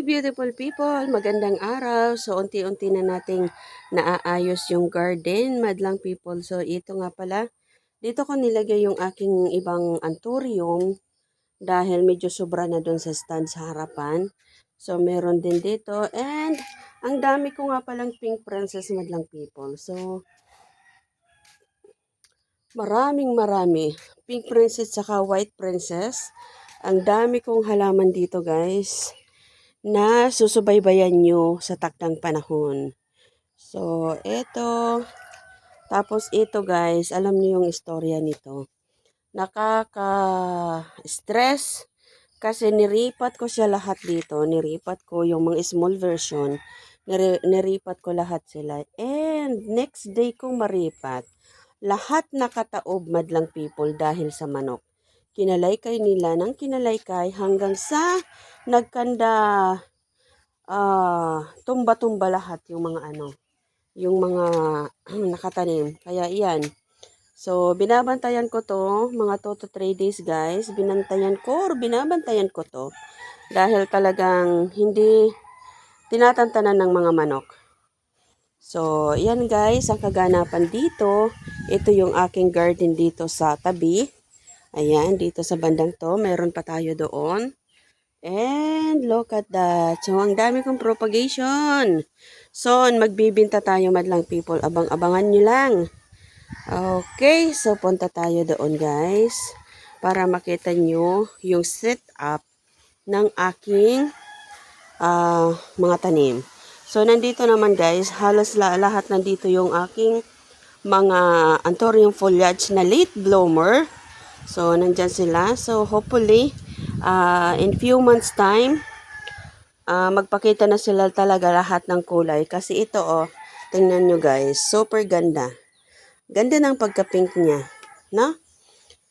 Hey beautiful people, magandang araw. So unti-unti na nating naaayos yung garden, madlang people. So ito nga pala, dito ko nilagay yung aking ibang anthurium dahil medyo sobra na doon sa stand sa harapan. So meron din dito and ang dami ko nga palang pink princess, madlang people. So marami. Pink princess saka white princess. Ang dami kong halaman dito guys, na susubaybayan nyo sa takdang panahon. So, ito. Tapos ito guys, alam niyo yung istorya nito. Nakaka-stress kasi niripat ko siya lahat dito. Niripat ko yung mga small version. Niripat ko lahat sila. And next day kong maripat, lahat nakataob, madlang people, dahil sa manok. Kinalaykay nila ng kinalaykay hanggang sa nagkanda tumba-tumba lahat yung mga yung mga nakatanim. Kaya iyan. So, binabantayan ko to, mga 2 to 3 days guys. Binabantayan ko to. Dahil talagang hindi tinatantanan ng mga manok. So, yan guys, ang kaganapan dito. Ito yung aking garden dito sa tabi. Ayan, dito sa bandang to, meron pa tayo doon. And look at that. So, ang dami kong propagation. So, magbibinta tayo, madlang people. Abang-abangan nyo lang. Okay, so punta tayo doon guys. Para makita nyo yung setup ng aking mga tanim. So, nandito naman guys, halos lahat nandito yung aking mga anthurium foliage na late bloomer. So, nandyan sila. So, hopefully, in few months time, magpakita na sila talaga lahat ng kulay. Kasi ito, tingnan nyo guys, super ganda. Ganda ng pagka-pink niya, no?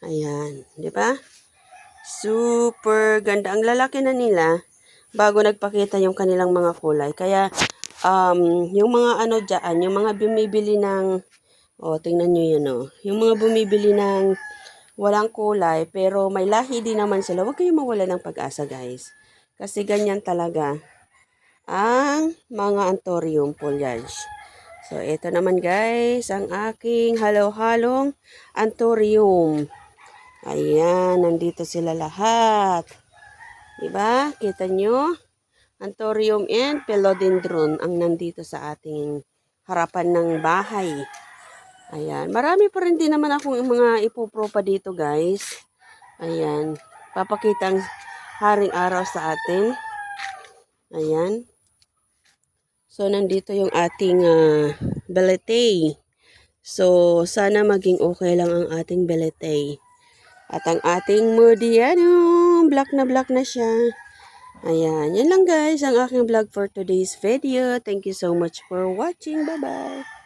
Ayan, di ba? Super ganda. Ang lalaki na nila bago nagpakita yung kanilang mga kulay. Kaya, yung mga dyan, yung mga bumibili ng, tingnan nyo yun, yung mga bumibili ng walang kulay, pero may lahi din naman sila. Huwag kayong mawala ng pag-asa, guys. Kasi ganyan talaga ang mga anthurium foliage. So, ito naman, guys, ang aking halo-halong anthurium. Ayan, nandito sila lahat. Diba? Kita nyo? Anthurium and philodendron ang nandito sa ating harapan ng bahay. Ayan. Marami pa rin din naman akong mga ipopropa dito guys. Ayan. Papakita ang haring araw sa atin. Ayan. So, nandito yung ating beletay. So, sana maging okay lang ang ating beletay. At ang ating murdiano, black na siya. Ayan. Yan lang guys ang aking vlog for today's video. Thank you so much for watching. Bye-bye.